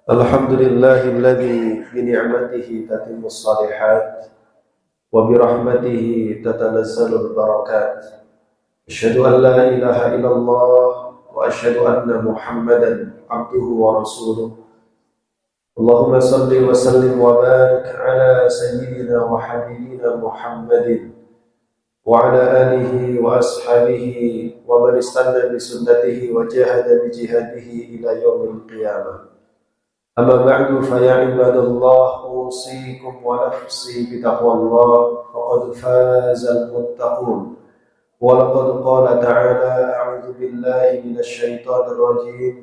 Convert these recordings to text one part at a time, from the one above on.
الحمد لله الذي بنعمته تتم الصالحات وبرحمته تتنزل البركات. أشهد أن لا إله إلا الله وأشهد أن محمدا عبده ورسوله. اللهم صل وسلم وبارك على سيدنا وحبيبنا محمد وعلى آله وأصحابه ومن استنى بسنته وجاهد بجهاده إلى يوم القيامة. أما بعد فيا عباد الله أوصيكم ونفسي بتقوى الله فقد فاز المتقون. ولقد قال تعالى أعوذ بالله من الشيطان الرجيم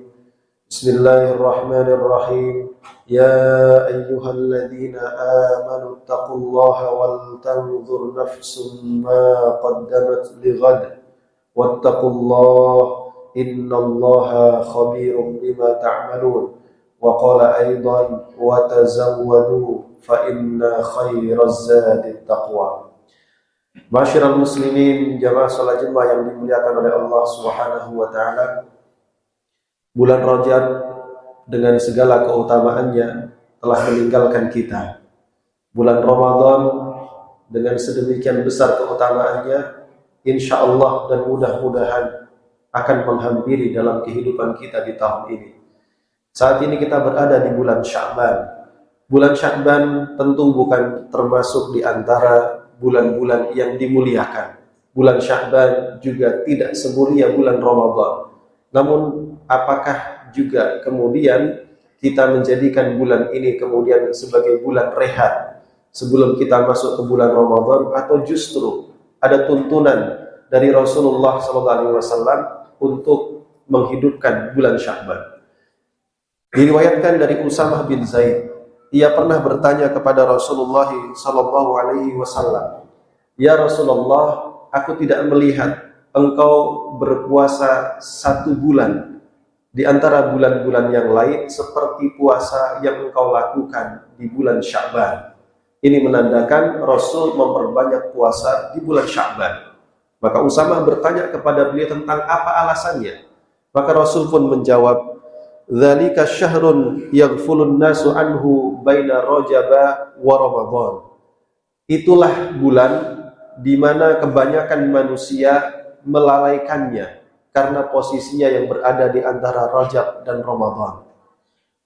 بسم الله الرحمن الرحيم يا أيها الذين آمنوا اتقوا الله ولتنظر نفس ما قدمت لغد واتقوا الله إن الله خبير بما تعملون. وقال أيضا وتزودوا فإن خير الزاد التقوى. Masyiral muslimin jamaah salat Jumat yang dimuliakan oleh Allah Subhanahu wa taala. Bulan Rajab dengan segala keutamaannya telah meninggalkan kita. Bulan Ramadan dengan sedemikian besar keutamaannya insyaallah dan mudah-mudahan akan menghampiri dalam kehidupan kita di tahun ini. Saat ini kita berada di bulan Sya'ban. Bulan Sya'ban tentu bukan termasuk di antara bulan-bulan yang dimuliakan. Bulan Sya'ban juga tidak semulia bulan Ramadan. Namun apakah juga kemudian kita menjadikan bulan ini kemudian sebagai bulan rehat sebelum kita masuk ke bulan Ramadan, atau justru ada tuntunan dari Rasulullah SAW untuk menghidupkan bulan Sya'ban? Diriwayatkan dari Usamah bin Zaid, ia pernah bertanya kepada Rasulullah SAW, "Ya Rasulullah, aku tidak melihat engkau berpuasa satu bulan di antara bulan-bulan yang lain seperti puasa yang engkau lakukan di bulan Sya'ban." Ini menandakan Rasul memperbanyak puasa di bulan Sya'ban. Maka Usamah bertanya kepada beliau tentang apa alasannya. Maka Rasul pun menjawab, "Dzalika syahrun yaghfulun nasu anhu baina Rajab wa Ramadan." Itulah bulan di mana kebanyakan manusia melalaikannya karena posisinya yang berada di antara Rajab dan Ramadan.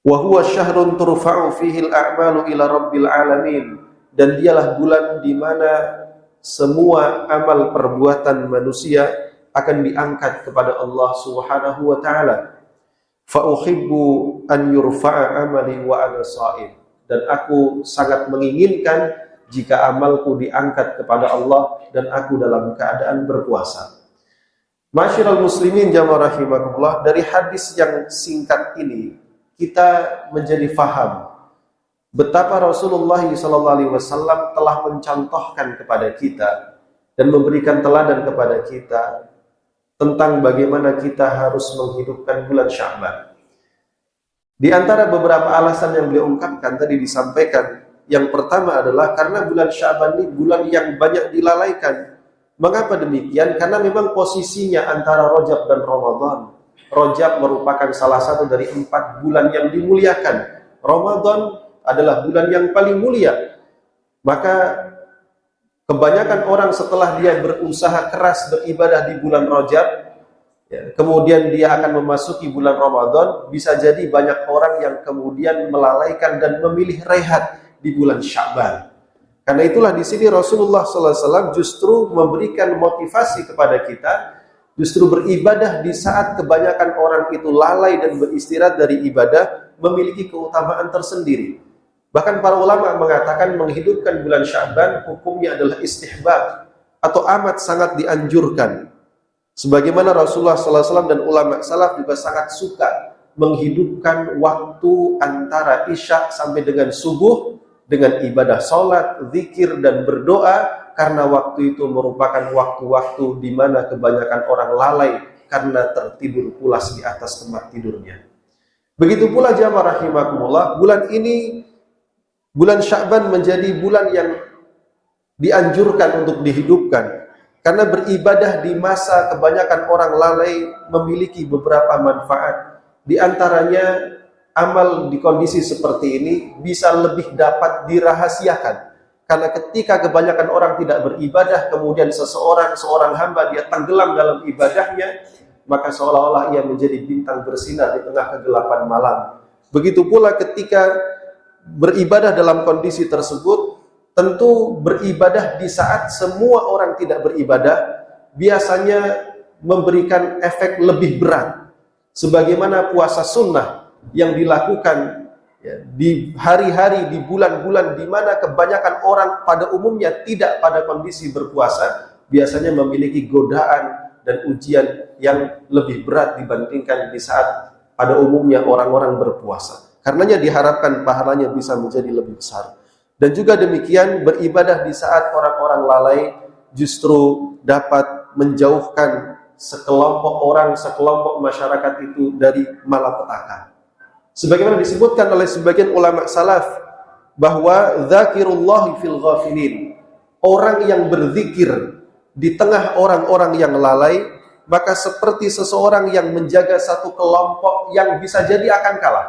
Wa huwa syahrun turfa'u fihi al-a'malu ila rabbil alamin. Dan dialah bulan di mana semua amal perbuatan manusia akan diangkat kepada Allah Subhanahu wa taala. Fa uhibbu an yurfa'a amali wa ana sha'im. Dan aku sangat menginginkan jika amalku diangkat kepada Allah dan aku dalam keadaan berpuasa. Masyiral muslimin jamaah rahimakumullah, dari hadis yang singkat ini kita menjadi faham betapa Rasulullah SAW telah mencontohkan kepada kita dan memberikan teladan kepada kita tentang bagaimana kita harus menghidupkan bulan Sya'ban. Di antara beberapa alasan yang beliau ungkapkan tadi disampaikan, yang pertama adalah karena bulan Sya'ban ini bulan yang banyak dilalaikan. Mengapa demikian? Karena memang posisinya antara Rajab dan Ramadan. Rajab merupakan salah satu dari 4 bulan yang dimuliakan. Ramadan adalah bulan yang paling mulia. Maka kebanyakan orang setelah dia berusaha keras beribadah di bulan Rajab, kemudian dia akan memasuki bulan Ramadan, bisa jadi banyak orang yang kemudian melalaikan dan memilih rehat di bulan Sya'ban. Karena itulah di sini Rasulullah SAW justru memberikan motivasi kepada kita, justru beribadah di saat kebanyakan orang itu lalai dan beristirahat dari ibadah, memiliki keutamaan tersendiri. Bahkan para ulama mengatakan menghidupkan bulan Sya'ban hukumnya adalah istihbab atau amat sangat dianjurkan. Sebagaimana Rasulullah SAW dan ulama salaf juga sangat suka menghidupkan waktu antara Isya sampai dengan subuh dengan ibadah salat, zikir dan berdoa, karena waktu itu merupakan waktu-waktu di mana kebanyakan orang lalai karena tertidur pulas di atas tempat tidurnya. Begitu pula jamaah rahimakumullah, bulan ini, bulan Sya'ban menjadi bulan yang dianjurkan untuk dihidupkan. Karena beribadah di masa kebanyakan orang lalai memiliki beberapa manfaat. Di antaranya amal di kondisi seperti ini bisa lebih dapat dirahasiakan. Karena ketika kebanyakan orang tidak beribadah, kemudian seorang hamba dia tenggelam dalam ibadahnya, maka seolah-olah ia menjadi bintang bersinar di tengah kegelapan malam. Begitu pula ketika beribadah dalam kondisi tersebut, tentu beribadah di saat semua orang tidak beribadah, biasanya memberikan efek lebih berat. Sebagaimana puasa sunnah yang dilakukan di hari-hari, di bulan-bulan di mana kebanyakan orang pada umumnya tidak pada kondisi berpuasa, biasanya memiliki godaan dan ujian yang lebih berat dibandingkan di saat pada umumnya orang-orang berpuasa. Karenanya diharapkan pahalanya bisa menjadi lebih besar. Dan juga demikian, beribadah di saat orang-orang lalai justru dapat menjauhkan sekelompok orang, sekelompok masyarakat itu dari malapetaka. Sebagaimana disebutkan oleh sebagian ulama salaf bahwa zakirullahi fil ghafilin, orang yang berzikir di tengah orang-orang yang lalai, maka seperti seseorang yang menjaga satu kelompok yang bisa jadi akan kalah.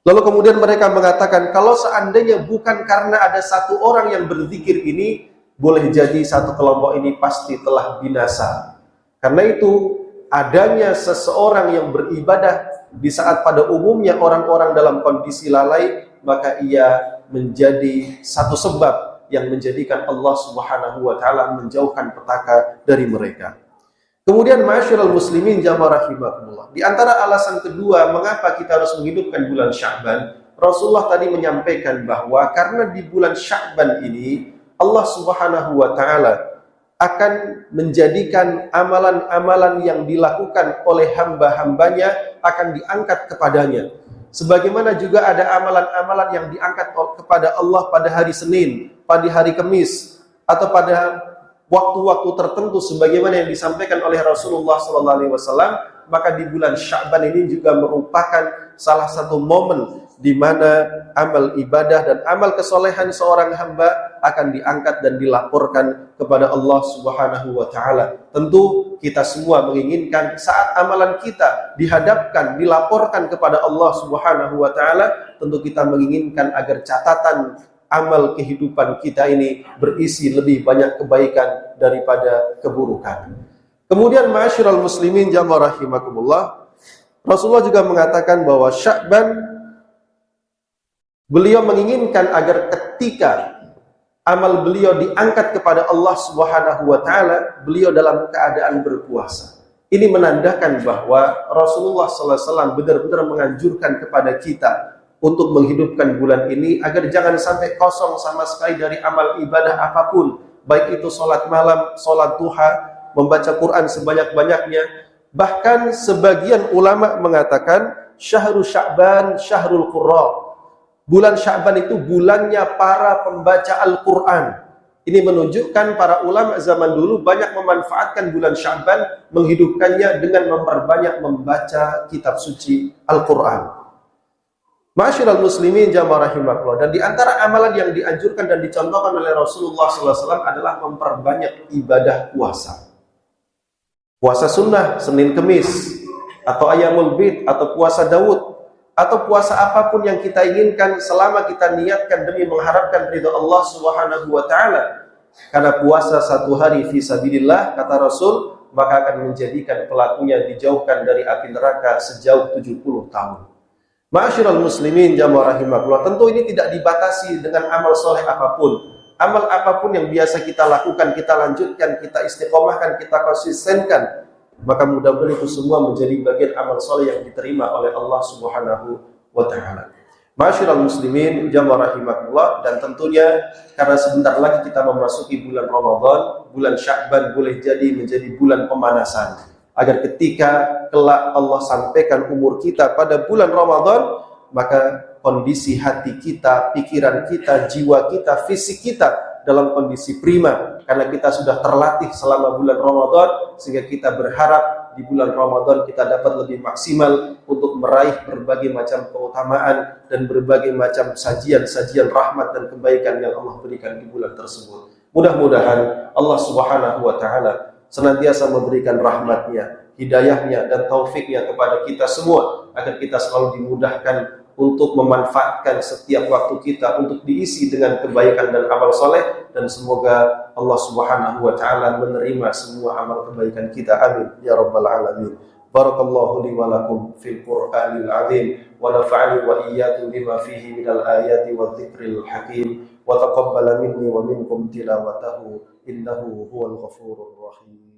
Lalu kemudian mereka mengatakan, kalau seandainya bukan karena ada satu orang yang berzikir ini, boleh jadi satu kelompok ini pasti telah binasa. Karena itu, adanya seseorang yang beribadah di saat pada umumnya orang-orang dalam kondisi lalai, maka ia menjadi satu sebab yang menjadikan Allah Subhanahu wa taala menjauhkan petaka dari mereka. Kemudian ma'asyiral muslimin jamaah rahimakumullah. Di antara alasan kedua mengapa kita harus menghidupkan bulan Sya'ban, Rasulullah tadi menyampaikan bahwa karena di bulan Sya'ban ini Allah Subhanahu wa taala akan menjadikan amalan-amalan yang dilakukan oleh hamba-hambanya akan diangkat kepadanya. Sebagaimana juga ada amalan-amalan yang diangkat kepada Allah pada hari Senin, pada hari Kamis, atau pada waktu-waktu tertentu sebagaimana yang disampaikan oleh Rasulullah SAW, maka di bulan Sya'ban ini juga merupakan salah satu momen di mana amal ibadah dan amal kesolehan seorang hamba akan diangkat dan dilaporkan kepada Allah Subhanahu wa taala. Tentu kita semua menginginkan saat amalan kita dihadapkan, dilaporkan kepada Allah Subhanahu wa taala, tentu kita menginginkan agar catatan amal kehidupan kita ini berisi lebih banyak kebaikan daripada keburukan. Kemudian ma'asyiral muslimin jamaah rahimakumullah, Rasulullah juga mengatakan bahwa Sya'ban beliau menginginkan agar ketika amal beliau diangkat kepada Allah Subhanahu wa taala, beliau dalam keadaan berpuasa. Ini menandakan bahwa Rasulullah SAW benar-benar menganjurkan kepada kita untuk menghidupkan bulan ini agar jangan sampai kosong sama sekali dari amal ibadah apapun, baik itu sholat malam, sholat duha, membaca Quran sebanyak-banyaknya. Bahkan sebagian ulama mengatakan syahrul Sya'ban syahrul qurra. Bulan Sya'ban itu bulannya para pembaca Al-Quran. Ini menunjukkan para ulama zaman dulu banyak memanfaatkan bulan Sya'ban, menghidupkannya dengan memperbanyak membaca kitab suci Al-Quran. Ma'asyiral muslimin jamaah rahimakumullah. Dan di antara amalan yang dianjurkan dan dicontohkan oleh Rasulullah SAW adalah memperbanyak ibadah puasa. Puasa sunnah, Senin Kemis, atau Ayyamul Bid, atau puasa Daud, atau puasa apapun yang kita inginkan selama kita niatkan demi mengharapkan ridha Allah Subhanahu wa taala. Karena puasa satu hari fi sabilillah, kata Rasul, maka akan menjadikan pelakunya dijauhkan dari api neraka sejauh 70 tahun. Ma'asyiral muslimin jamaah rahimakumullah, tentu ini tidak dibatasi dengan amal soleh apapun. Amal apapun yang biasa kita lakukan, kita lanjutkan, kita istiqomahkan, kita konsistenkan, maka mudah-mudahan itu semua menjadi bagian amal soleh yang diterima oleh Allah Subhanahu wa taala. Ma'asyiral muslimin jamaah rahimakumullah, dan tentunya karena sebentar lagi kita memasuki bulan Ramadan, bulan Sya'ban boleh jadi menjadi bulan pemanasan. Agar ketika kelak Allah sampaikan umur kita pada bulan Ramadan, maka kondisi hati kita, pikiran kita, jiwa kita, fisik kita dalam kondisi prima, karena kita sudah terlatih selama bulan Ramadan, sehingga kita berharap di bulan Ramadan kita dapat lebih maksimal untuk meraih berbagai macam keutamaan dan berbagai macam sajian-sajian rahmat dan kebaikan yang Allah berikan di bulan tersebut. Mudah-mudahan Allah Subhanahu wa taala senantiasa memberikan rahmatnya, hidayahnya, dan taufiknya kepada kita semua, agar kita selalu dimudahkan untuk memanfaatkan setiap waktu kita untuk diisi dengan kebaikan dan amal soleh, dan semoga Allah Subhanahu wa Ta'ala menerima semua amal kebaikan kita. Amin ya rabbal alamin. Barakallahu li wa lakum fil Qur'anil azim, wa nafa'ani wa iyyakum bima fihi minal ayati wa dzikril hakim, wa taqabbala minni wa minkum tilawatahu innahu huwal ghafurur rahim.